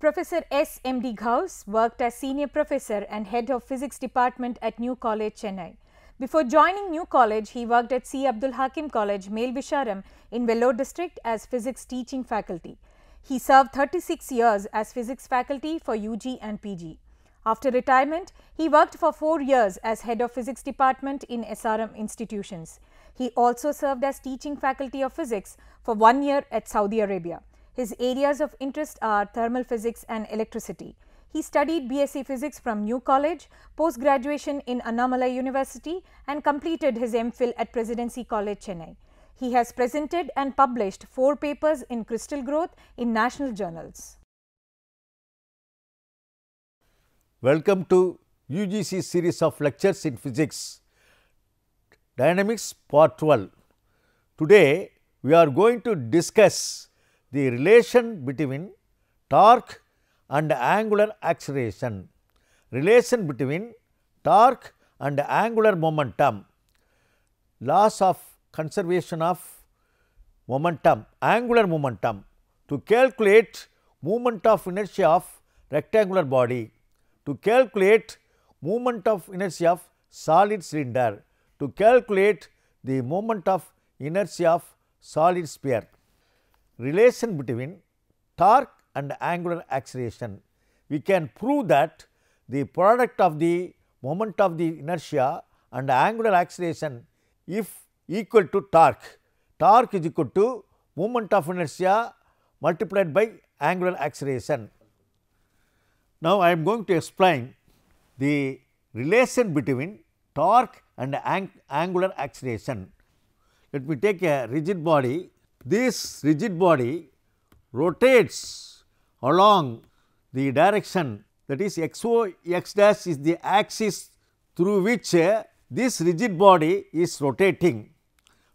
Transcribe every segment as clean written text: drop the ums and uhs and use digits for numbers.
Professor S. M. D. Gauss worked as Senior Professor and Head of Physics Department at New College, Chennai. Before joining New College, he worked at C. Abdul Hakim College, Melvisharam in Vellore district as Physics teaching faculty. He served 36 years as Physics faculty for UG and PG. After retirement, he worked for 4 years as Head of Physics Department in SRM institutions. He also served as teaching faculty of Physics for 1 year at Saudi Arabia. His areas of interest are thermal physics and electricity. He studied BSc Physics from New College, post-graduation in Annamalai University and completed his MPhil at Presidency College, Chennai. He has presented and published 4 papers in crystal growth in national journals. Welcome to UGC series of lectures in physics, Dynamics Part 12. Today, we are going to discuss the relation between torque and angular acceleration, relation between torque and angular momentum, laws of conservation of momentum, angular momentum, to calculate moment of inertia of rectangular body, to calculate moment of inertia of solid cylinder, to calculate the moment of inertia of solid sphere. Relation between torque and angular acceleration. We can prove that the product of the moment of the inertia and angular acceleration if equal to torque. Torque is equal to moment of inertia multiplied by angular acceleration. Now, I am going to explain the relation between torque and angular acceleration. Let me take a rigid body. This rigid body rotates along the direction, that is x dash is the axis through which this rigid body is rotating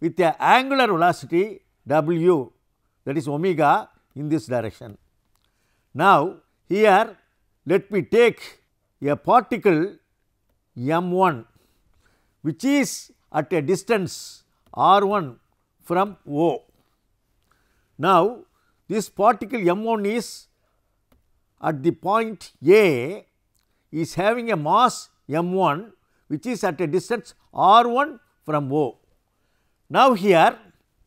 with a angular velocity w, that is omega, in this direction. Now, here let me take a particle m1 which is at a distance r1 from O. Now, this particle m1 is at the point A is having a mass m1 which is at a distance r1 from O. Now, here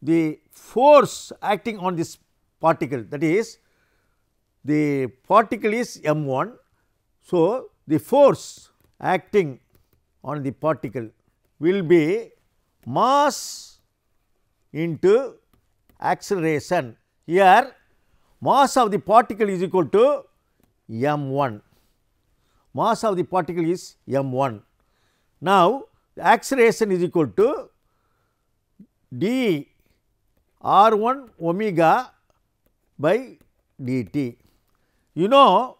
the force acting on this particle, that is the particle is m1. So, the force acting on the particle will be mass into acceleration. Here mass of the particle is equal to m1, mass of the particle is m1. Now, the acceleration is equal to d r1 omega by dt. You know,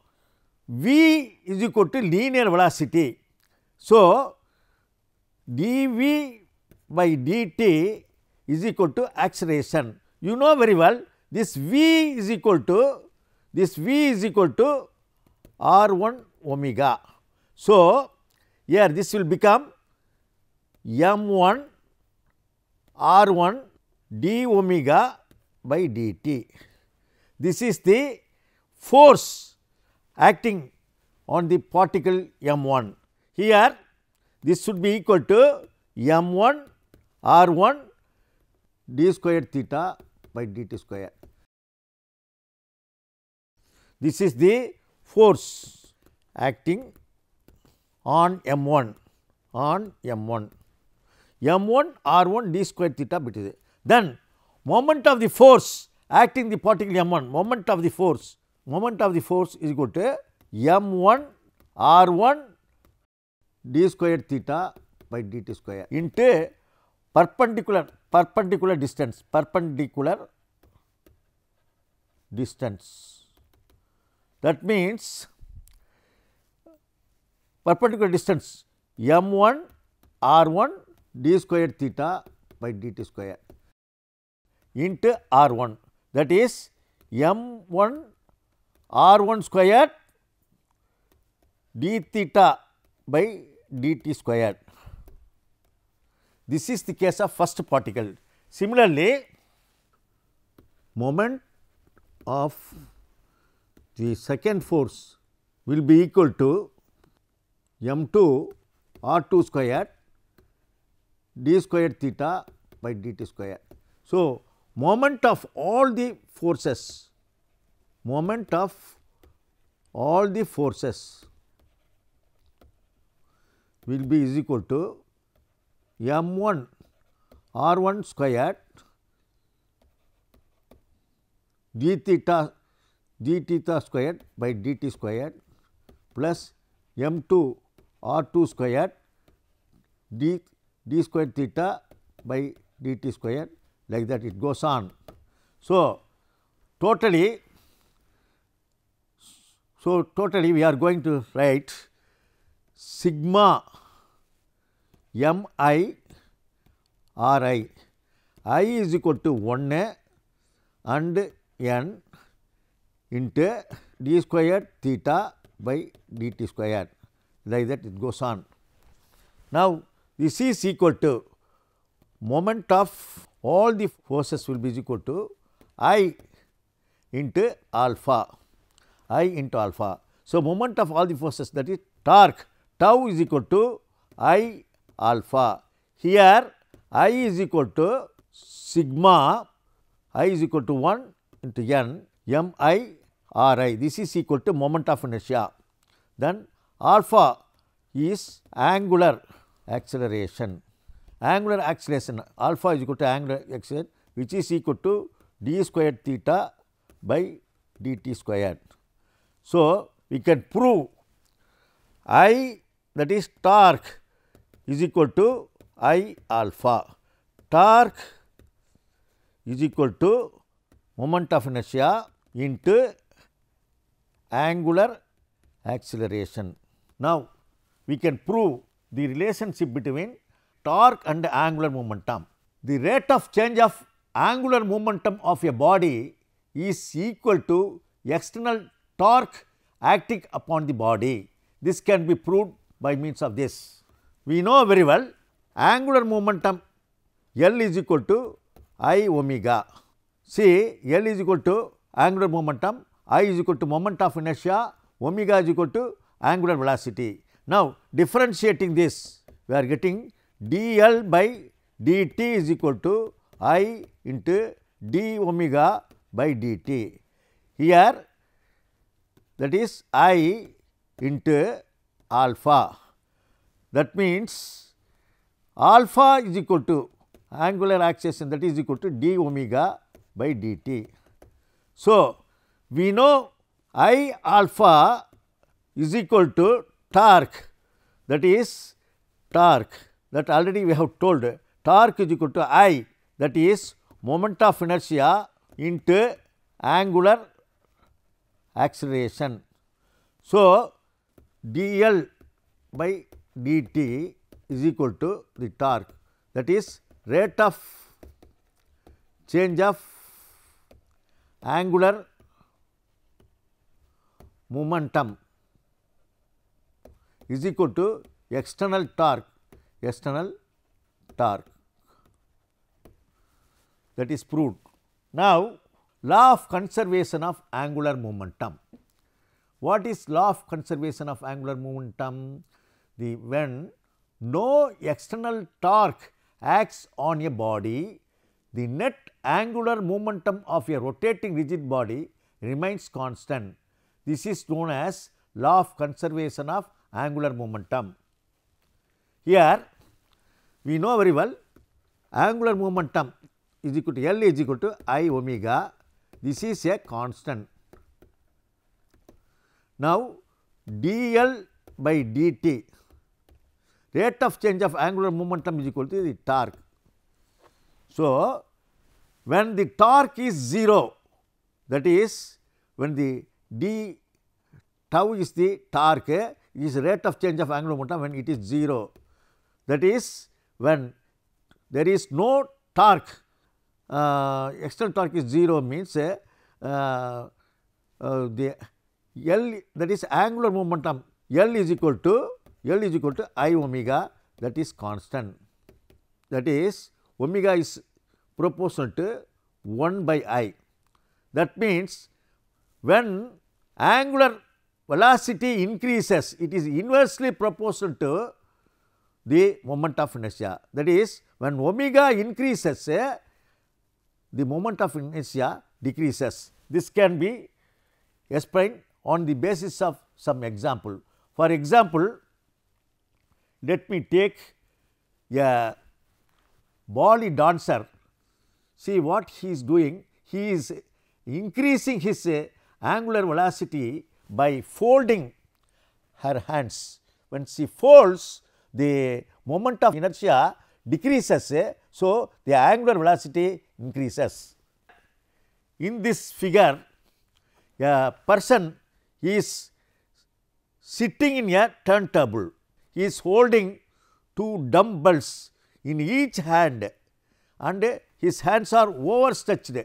v is equal to linear velocity. So, dv by dt is equal to acceleration. You know very well this v is equal to r1 omega. So, here this will become m1 r1 d omega by dt. This is the force acting on the particle m1. Here this should be equal to m1 r1 d square theta by dt square. This is the force acting on m1 m1 r1 d square theta by dt. Then moment of the force acting the particle m1, moment of the force is equal to m1 r1 d square theta by dt square into perpendicular distance, that means perpendicular distance m1 r1 d square theta by dt square into r1, that is m1 r1 square d theta by dt square. This is the case of first particle. Similarly, moment of the second force will be equal to m2 r2 square d square theta by dt square. So, moment of all the forces, moment of all the forces will be is equal to m1 r1 square d theta square by dt square plus m2 r2 square d square theta by dt square, like that it goes on. So, totally we are going to write sigma m I r I is equal to 1 and n into d square theta by dt square, like that it goes on. Now, this is equal to moment of all the forces will be equal to I into alpha, I into alpha. So, moment of all the forces, that is torque tau is equal to I alpha. Here I is equal to sigma, I is equal to 1 into n m I r I, this is equal to moment of inertia. Then alpha is angular acceleration, alpha is equal to angular acceleration, which is equal to d square theta by dt square. So, we can prove I, that is torque, is equal to I alpha. Torque is equal to moment of inertia into angular acceleration. Now, we can prove the relationship between torque and angular momentum. The rate of change of angular momentum of a body is equal to external torque acting upon the body. This can be proved by means of this. We know very well angular momentum L is equal to I omega. See, L is equal to angular momentum, I is equal to moment of inertia, omega is equal to angular velocity. Now, differentiating this, we are getting dl by dt is equal to I into d omega by dt. Here, that is I into alpha. That means, alpha is equal to angular acceleration, that is equal to d omega by dt. So, we know I alpha is equal to torque, that is torque, that already we have told, torque is equal to I, that is moment of inertia into angular acceleration. So, dl by dt is equal to the torque, that is rate of change of angular momentum is equal to external torque, that is proved. Now, law of conservation of angular momentum. What is law of conservation of angular momentum? When no external torque acts on a body, the net angular momentum of a rotating rigid body remains constant. This is known as law of conservation of angular momentum. Here, we know very well angular momentum is equal to L is equal to I omega. This is a constant. Now, dl by dt, rate of change of angular momentum is equal to the torque. So, when the torque is 0, that is when the d tau is the torque, it is rate of change of angular momentum when it is 0. That is when there is no torque, external torque is 0 means the L, that is angular momentum L is equal to I omega, that is constant, that is omega is proportional to 1 by I. That means, when angular velocity increases, it is inversely proportional to the moment of inertia. That is, when omega increases, the moment of inertia decreases. This can be explained on the basis of some example. For example, let me take a ballet dancer. See what he is doing, he is increasing his angular velocity by folding her hands. When she folds, the moment of inertia decreases, so the angular velocity increases. In this figure, a person is sitting in a turntable, he is holding two dumbbells in each hand and his hands are overstretched.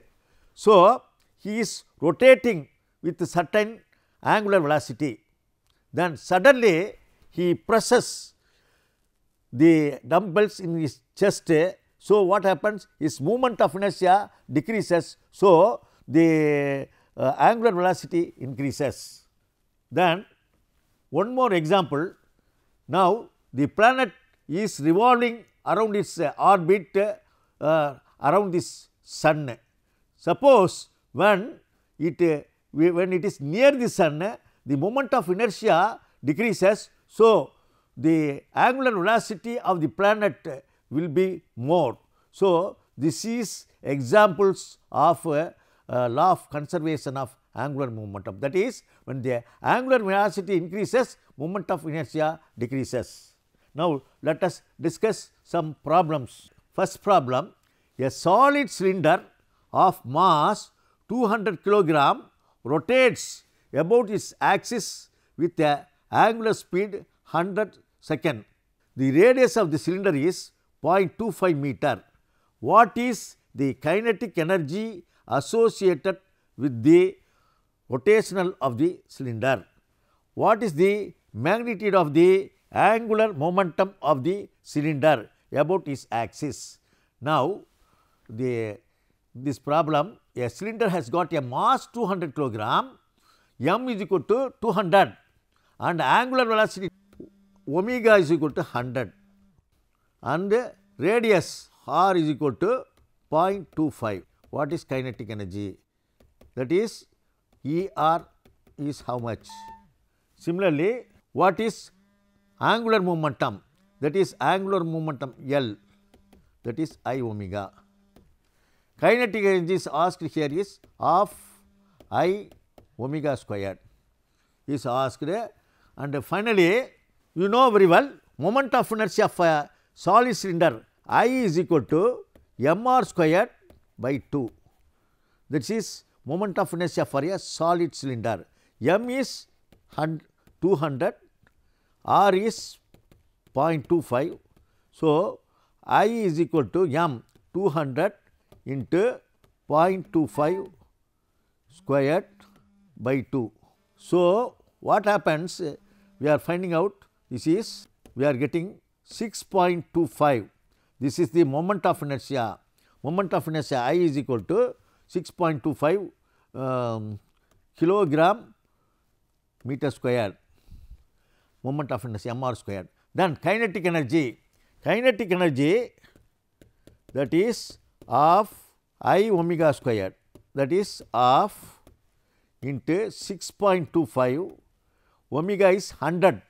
So, he is rotating with a certain angular velocity. Then suddenly he presses the dumbbells in his chest. So, what happens? His moment of inertia decreases. So, the angular velocity increases. Then one more example. Now, the planet is revolving around its orbit around this sun. Suppose when it is near the sun, the moment of inertia decreases. So, the angular velocity of the planet will be more. So, this is examples of law of conservation of angular momentum. That is, when the angular velocity increases, moment of inertia decreases. Now, let us discuss some problems. First problem, a solid cylinder of mass 200 kilogram rotates about its axis with a angular speed 100 second. The radius of the cylinder is 0.25 meter. What is the kinetic energy associated with the rotational of the cylinder? What is the magnitude of the angular momentum of the cylinder about its axis? Now, this problem, a cylinder has got a mass 200 kilogram, m is equal to 200 and angular velocity omega is equal to 100 and radius r is equal to 0.25. What is kinetic energy? That is ER is how much? Similarly, what is angular momentum? That is angular momentum L, that is I omega. Kinetic energy is asked here is of I omega squared is asked, and finally, you know very well moment of inertia of a solid cylinder I is equal to mr squared by 2. That is moment of inertia for a solid cylinder. M is 200, R is 0.25. So, I is equal to m 200 into 0.25 squared by 2. So, what happens? We are finding out this is we are getting 6.25. This is the moment of inertia. Moment of inertia I is equal to 6.25 kilogram meter square, moment of inertia mr square. Then kinetic energy that is of I omega square, that is of into 6.25, omega is 100,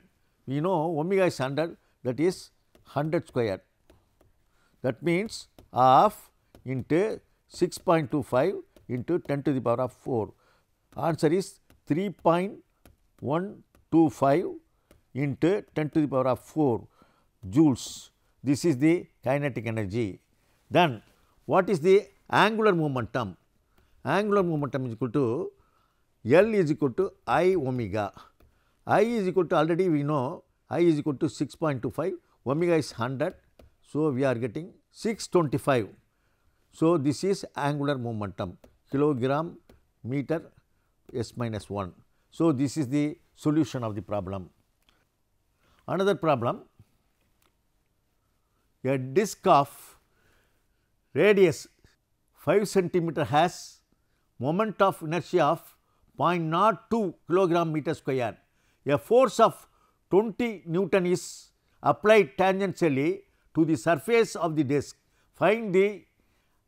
we know omega is 100, that is 100 square. That means of into 6.25 into 10 to the power of 4. Answer is 3.125 into 10 to the power of 4 joules. This is the kinetic energy. Then what is the angular momentum? Angular momentum is equal to L is equal to I omega. I is equal to, already we know I is equal to 6.25, omega is 100. So, we are getting 625. So, this is angular momentum kilogram meter s minus 1. So, this is the solution of the problem. Another problem, a disc of radius 5 centimeter has moment of inertia of 0.02 kilogram meter square. A force of 20 Newton is applied tangentially to the surface of the disc. Find the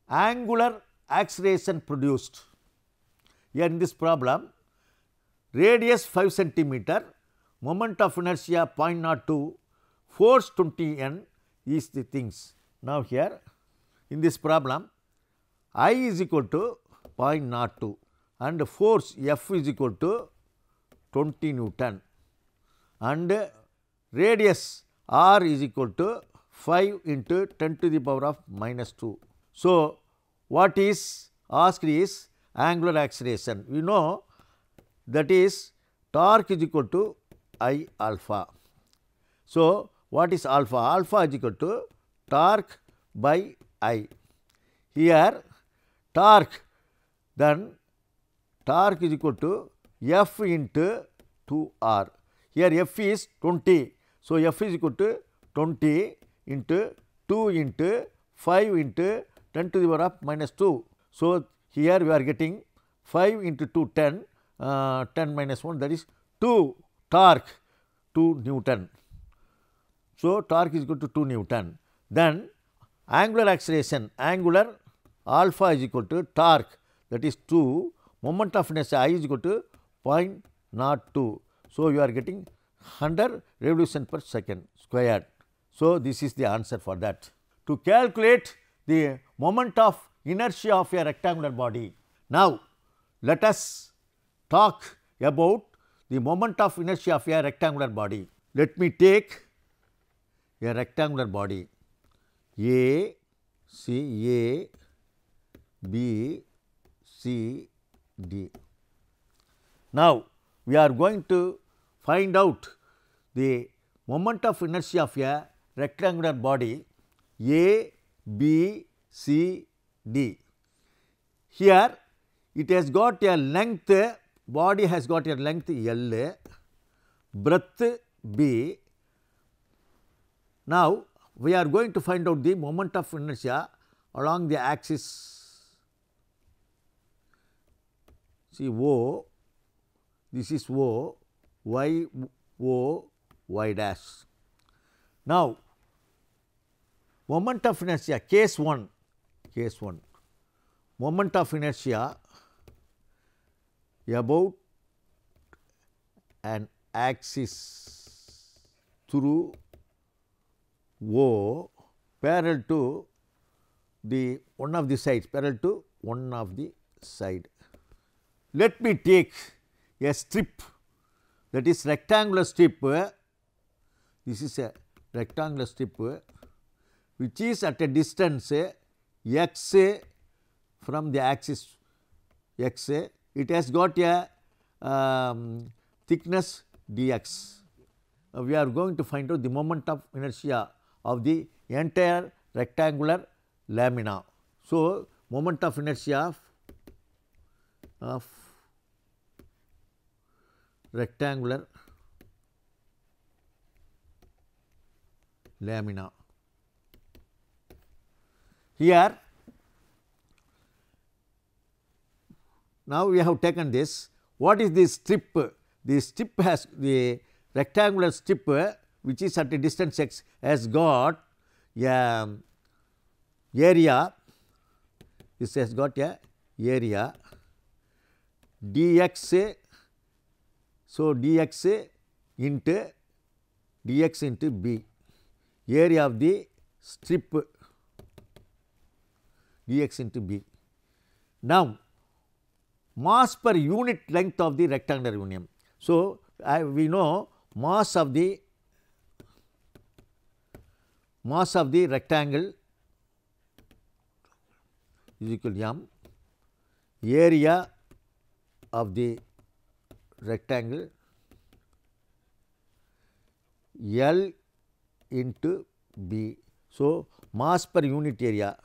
angular acceleration produced. Here in this problem, radius 5 centimeter, moment of inertia 0.02, force 20 N is the things. Now, here in this problem, I is equal to 0.02 and force F is equal to 20 Newton and radius R is equal to 5 into 10 to the power of minus 2. So, what is asked is angular acceleration. We know that is torque is equal to I alpha. So, what is alpha? Alpha is equal to torque by I. Here torque, then torque is equal to F into 2R. Here F is 20. So, F is equal to 20 into 2 into 5 into 10 to the power of minus 2. So, here we are getting 5 into 2 10, 10 minus 1, that is 2 torque 2 Newton. So, torque is equal to 2 Newton. Then angular acceleration, angular alpha is equal to torque, that is 2, moment of inertia I is equal to 0.02. So, you are getting 100 revolution per second squared. So, this is the answer for that. To calculate the moment of inertia of a rectangular body. Now, let us talk about the moment of inertia of a rectangular body. Let me take a rectangular body A, B, C, D. Now, we are going to find out the moment of inertia of a rectangular body A, B, C, D. Here it has got a length, body has got a length L, breadth B. Now, we are going to find out the moment of inertia along the axis. See O, this is O, Y, O, Y dash. Now, moment of inertia case 1, moment of inertia about an axis through O parallel to the one of the sides, parallel to one of the side. Let me take a strip, that is rectangular strip. This is a rectangular strip which is at a distance x from the axis x. It has got a thickness dx. We are going to find out the moment of inertia of the entire rectangular lamina. So, moment of inertia of rectangular lamina. Here, now we have taken this. What is this strip? The strip has the rectangular strip which is at a distance x has got a area. This has got a area dx. So, dx into b, area of the strip dx into b. Now, mass per unit length of the rectangular union. So, we know mass of the rectangle is equal to m, area of the rectangle L into B. So, mass per unit area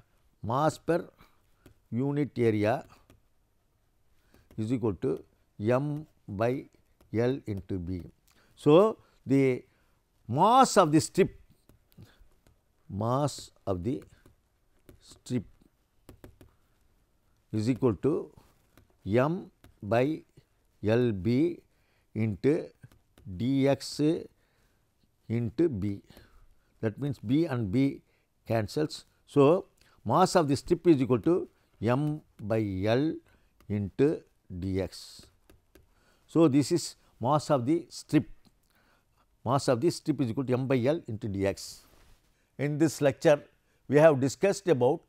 is equal to m by L into B. So, the mass of the strip is equal to m by LB into dx into B. That means B and B cancels. So, mass of the strip is equal to m by L into dx. So, this is mass of the strip. Mass of the strip is equal to m by L into dx. In this lecture, we have discussed about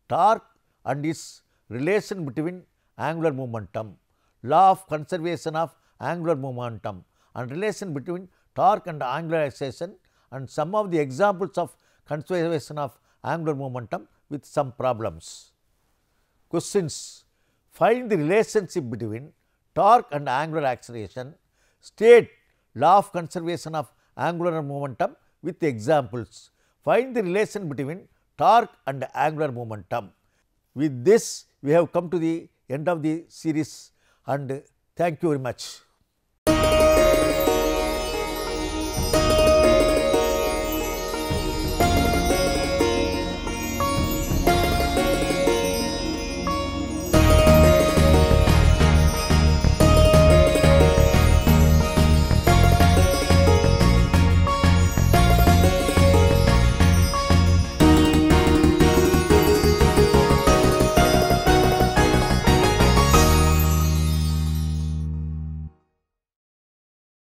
torque and its relation between angular momentum, law of conservation of angular momentum, and relation between torque and angular acceleration, and some of the examples of conservation of angular momentum with some problems. Questions: find the relationship between torque and angular acceleration. State law of conservation of angular momentum with examples. Find the relation between torque and angular momentum. With this, we have come to the end of the series, and thank you very much.